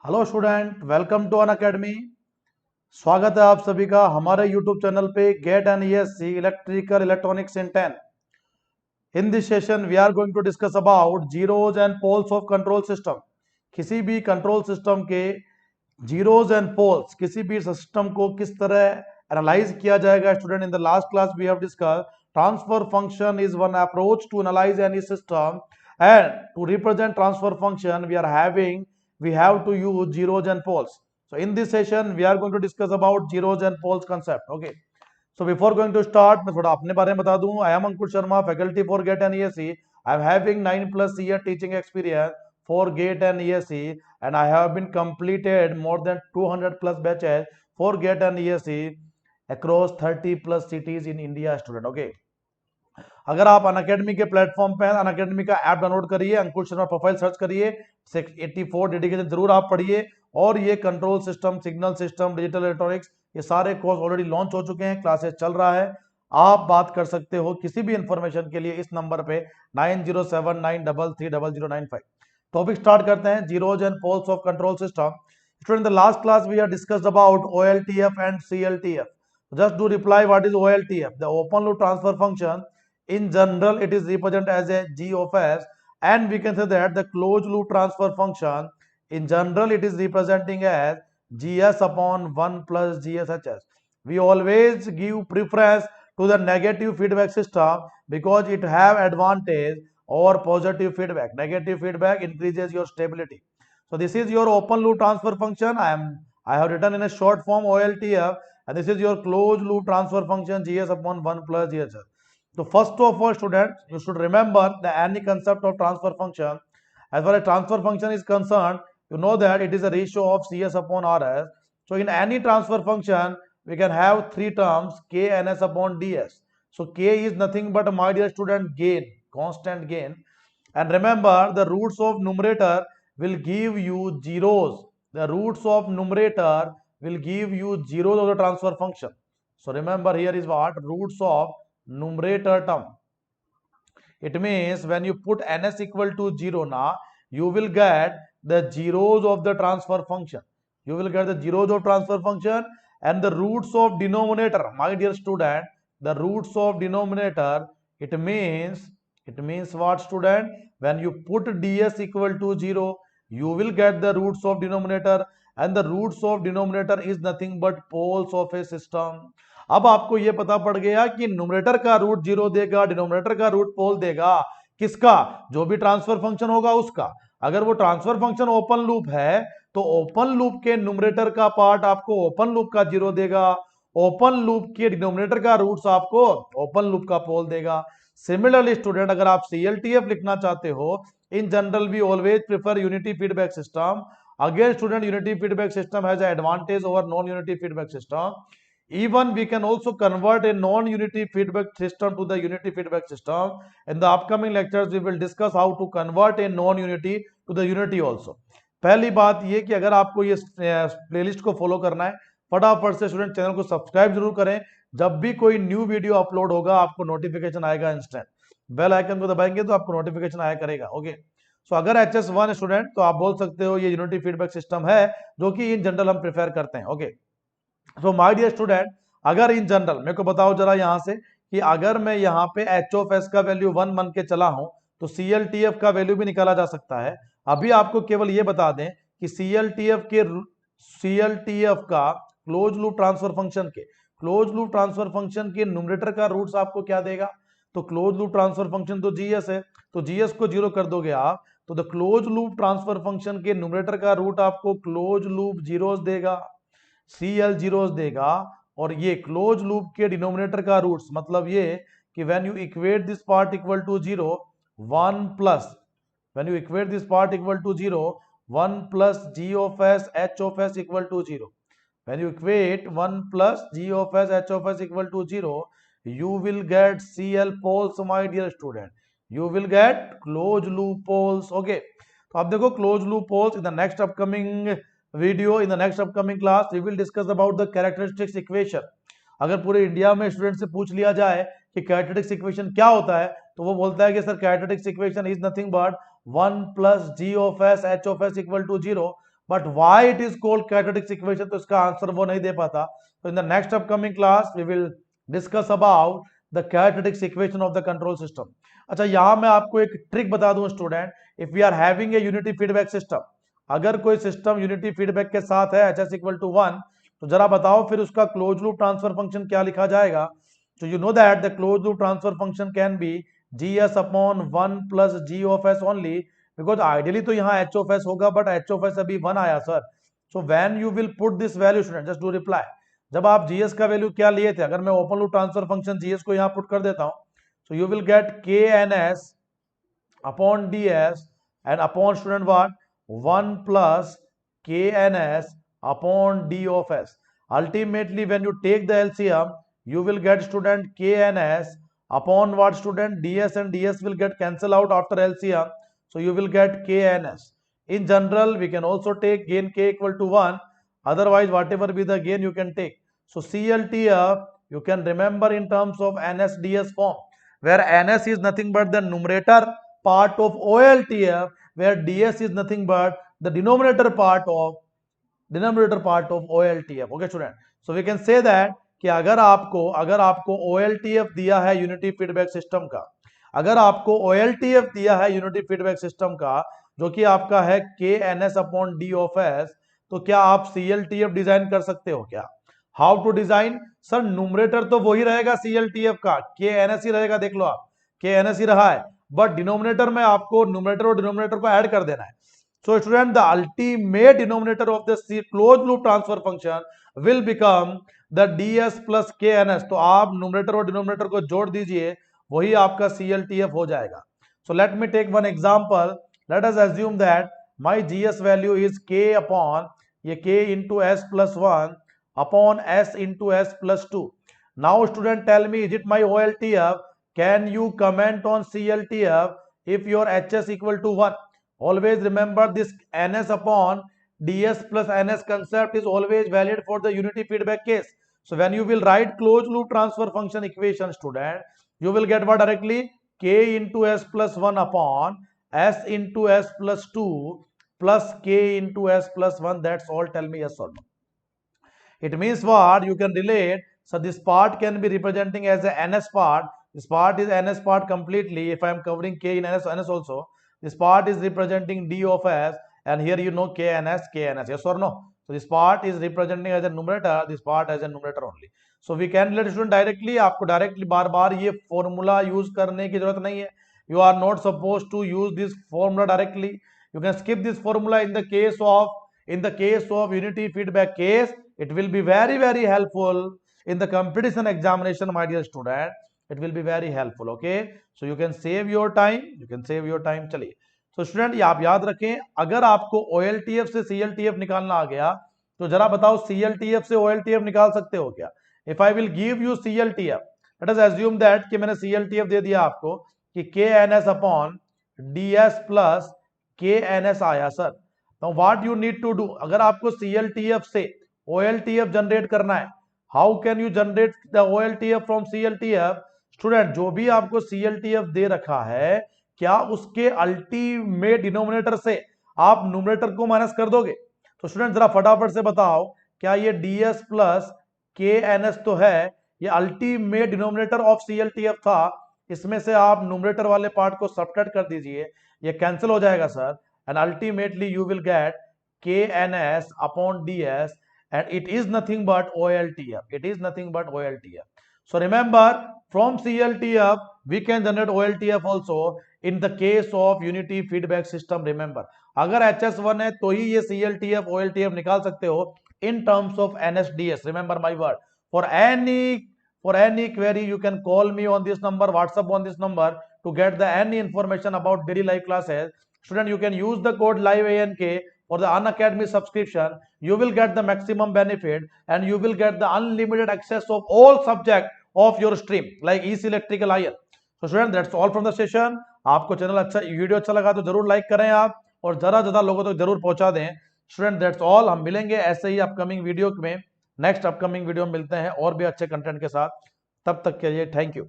Hello student, welcome to unacademy. स्वागत है आप सभी का हमारे यूट्यूब चैनल पे GATE and ESC electrical electronics in 10। In this session we are going to discuss about zeros and poles of control system. किसी भी control system के जीरोज एंड पोल्स, किसी भी सिस्टम को किस तरह एनालाइज किया जाएगा। Student, in the last class we have discuss transfer function is one approach to analyse any system, and to represent transfer function we have to use zeros and poles. So in this session we are going to discuss about zeros and poles concept. Okay, so before going to start मैं थोड़ा अपने बारे में बता दूं। I am Ankur Sharma, faculty for GATE and ESE. I am having 9+ year teaching experience for GATE and ESE, and I have been completed more than 200+ batches for GATE and ESE across 30+ cities in India. Student, okay, अगर आप Unacademy के platform पे Unacademy का app download करिए, अंकुर Sharma profile search करिए, 84 dedication जरूर आप पढ़िए। और ये control system, signal system, digital electronics, ये सारे कोर्स ऑलरेडी लॉन्च हो चुके हैं, क्लासेस चल रहा है। आप बात कर सकते हो किसी भी इंफॉर्मेशन के लिए इस नंबर पे 9079330095। टॉपिक स्टार्ट करते हैं, zeros and poles of control system. Student, the last class we are discussed about OLTF and CLTF. Just do reply what is OLTF. The open loop transfer function, in general it is represented as a G of S, and we can say that the closed loop transfer function, in general it is representing as GS upon 1 plus GSHS. We always give preference to the negative feedback system because it have advantage over positive feedback. Negative feedback increases your stability. So this is your open loop transfer function. I have written in a short form OLTF, and this is your closed loop transfer function GS upon 1 plus GSHS. So first of all, students, you should remember the any concept of transfer function. As far as transfer function is concerned, you know that it is a ratio of CS upon RS. So in any transfer function, we can have three terms, K NS upon DS. So K is nothing but, my dear student, gain, constant gain. And remember, the roots of numerator will give you zeros. The roots of numerator will give you zeros of the transfer function. So remember, here is what? Roots of numerator term. It means when you put ns equal to 0 now, you will get the zeros of the transfer function. You will get the zeros of transfer function, and the roots of denominator, my dear student, the roots of denominator, it means what, student? When you put ds equal to 0, you will get the roots of denominator, and the roots of denominator is nothing but poles of a system. अब आपको यह पता पड़ गया कि numerator का root 0 देगा, denominator का रूट पोल देगा। किसका? जो भी ट्रांसफर फंक्शन होगा उसका। अगर वो ट्रांसफर फंक्शन ओपन लूप है तो ओपन लूप के न्यूमरेटर का पार्ट आपको ओपन लूप का 0 देगा, ओपन लूप के डिनोमिनेटर का रूट्स आपको ओपन लूप का पोल देगा। सिमिलरली स्टूडेंट, अगर आप CLTF लिखना चाहते हो, in general we always prefer unity feedback system. Again student, unity feedback system has advantage over non unity feedback system. Even we can also convert a non-unity feedback system to the unity feedback system. In the upcoming lectures we will discuss how to convert a non-unity to the unity also. पहली बात ये कि अगर आपको ये playlist को follow करना है, फटाफट से स्टूडेंट चैनल को सब्सक्राइब जरूर करें। जब भी कोई न्यू वीडियो अपलोड होगा आपको नोटिफिकेशन आएगा इंस्टेंट। बेल आइकन को दबाएंगे तो आपको नोटिफिकेशन आया करेगा। ओके, सो अगर HS1 स्टूडेंट तो आप बोल सकते हो ये यूनिटी फीडबैक सिस्टम है, जो कि इन जनरल हम प्रेफर करते हैं। Okay, so my dear student, अगर इन जनरल मेरे को बताओ जरा यहां से कि अगर मैं यहाँ पे एच ऑफ एस का वैल्यू 1 मान के चला हूं तो CLTF का वैल्यू भी निकाला जा सकता है। अभी आपको केवल ये बता दें कि CLTF का क्लोज लूप ट्रांसफर फंक्शन के न्यूमरेटर का रूट्स आपको क्या देगा? तो क्लोज लूप ट्रांसफर फंक्शन तो GS है, तो GS को 0 कर दोगे आप, तो the close loop transfer function के न्यूमरेटर का रूट आपको क्लोज लूप जीरोस देगा, CL जीरोस देगा। और ये क्लोज लूप के डिनोमिनेटर का रूट्स मतलब ये कि when you equate this part equal to 0 1 plus, when you equate this part equal to 0 1 plus G of S H of S equal to 0, when you equate 1 plus G of S H of S equal to 0, you will get CL poles, my dear student, you will get closed loop poles. Okay, तो आप देखो closed loop poles in the next upcoming video, in the next upcoming class we will discuss about the characteristics equation. अगर पूरे India में student से पूछ लिया जाए कि कैरेक्टरिस्टिक्स इक्वेशन क्या होता है, तो वो बोलता है कि sir characteristics equation is nothing but 1 plus G of S H of S equal to 0, but why it is called characteristics equation, तो इसका आंसर वो नहीं दे पाता. तो in the next upcoming class we will discuss about the characteristics equation of the control system. अच्छा, यहां मैं आपको एक ट्रिक बता दूं student. If we are having a unity feedback system, अगर कोई सिस्टम यूनिटी फीडबैक के साथ है एच एस इक्वल टू 1, तो जरा बताओ फिर उसका क्लोज लूप ट्रांसफर फंक्शन क्या लिखा जाएगा. तो you know that the close loop transfer function can be gs upon 1 plus g of s only, because ideally तो यहाँ h ऑफ s होगा, बट h ऑफ s अभी 1 आया sir. So when you will put this value student, just do reply. जब आप gs का value क्या लिए थे, अगर मैं open loop transfer function gs को यहाँ पुट कर देता हूँ, so you will get kns upon ds and upon student what 1 plus kns upon d of s. Ultimately when you take the LCM, you will get student kns upon what student ds, and ds will get cancel out after LCM, so you will get kns. In general we can also take gain k equal to 1, otherwise whatever be the gain you can take. So CLTF you can remember in terms of ns ds form, where ns is nothing but the numerator part of OLTF, where ds is nothing but the denominator part of OLTF. Okay student, so we can say that कि अगर आपको OLTF दिया है unity feedback system का, अगर आपको OLTF दिया है यूनिटी फीडबैक सिस्टम का, जो कि आपका है KNS upon D of S, तो क्या आप CLTF डिजाइन कर सकते हो क्या? How to design sir? Numerator तो वही रहेगा CLTF का, KNS ही रहेगा. देख लो आप, KNS ही रहा है, बट डिनोमिनेटर में आपको न्यूमरेटर और डिनोमिनेटर को ऐड कर देना है. So student, the ultimate denominator of the closed loop transfer function will become the ds plus kns. तो आप न्यूमरेटर और डिनोमिनेटर को जोड़ दीजिए, वही आपका CLTF हो जाएगा. So let me take one example. Let us assume that my gs value is k upon ये k into s plus 1 upon s into s plus 2. Now student, tell me, is it my OLTF? Can you comment on CLTF if your hs equal to 1? Always remember this ns upon ds plus ns concept is always valid for the unity feedback case. So when you will write closed loop transfer function equation student, you will get what directly? K into s plus 1 upon s into s plus 2 plus k into s plus 1. That's all. Tell me yes or no. It means what? You can relate. So this part can be representing as a ns part. This part is ns part completely. If I am covering k in ns also, this part is representing d of s, and here you know kns, yes or no? So this part is representing as a numerator, this part as a numerator only. So we can let student directly. आपको directly बार बार ये formula use करने की जरूरत नहीं है. You are not supposed to use this formula directly. You can skip this formula in the case of unity feedback case. It will be very very helpful in the competition examination, my dear student. It will be very helpful. Okay, so you can save your time. चलिए, तो student ये आप याद रखें, अगर आपको OLTF से CLTF निकालना आ गया, तो जरा बताओ CLTF से OLTF निकाल सकते हो क्या? If I will give you CLTF, let us assume that कि मैंने CLTF दे दिया आपको कि KNS अपॉन DS प्लस KNS आया सर. तो what you need to do, अगर आपको CLTF से OLTF जनरेट करना है, how can you generate the OLTF from CLTF? Student, जो भी आपको CLTF दे रखा है, क्या उसके अल्टीमेट डिनोमिनेटर से आप न्यूमरेटर को माइनस कर दोगे? तो स्टूडेंट जरा फटाफट से बताओ, क्या ये ds प्लस KNS तो है, ये अल्टीमेट डिनोमिनेटर ऑफ CLTF था, इसमें से आप न्यूमरेटर वाले पार्ट को सब्ट्रैक्ट कर दीजिए, ये कैंसिल हो जाएगा sir, and ultimately you will get KNS अपॉन DS, and it is nothing but OLTF. So remember, from CLTF we can generate OLTF also in the case of unity feedback system. Remember, अगर HS1 है तो ही ये CLTF OLTF निकाल सकते हो in terms of NSDS. Remember my word. For any query you can call me on this number, WhatsApp on this number to get the any information about daily live classes. Student, you can use the code LIVEANK for the Unacademy subscription. You will get the maximum benefit and you will get the unlimited access of all subject of your stream like EC Electrical IL. So student, that's all from the session. आपको channel अच्छा, video अच्छा लगा तो जरूर like करें आप, और ज्यादा लोगों तक जरूर पहुंचा दें. Student, that's all. हम मिलेंगे ऐसे ही अपकमिंग वीडियो में. नेक्स्ट अपकमिंग वीडियो में मिलते हैं और भी अच्छे कंटेंट के साथ. तब तक के लिए थैंक यू.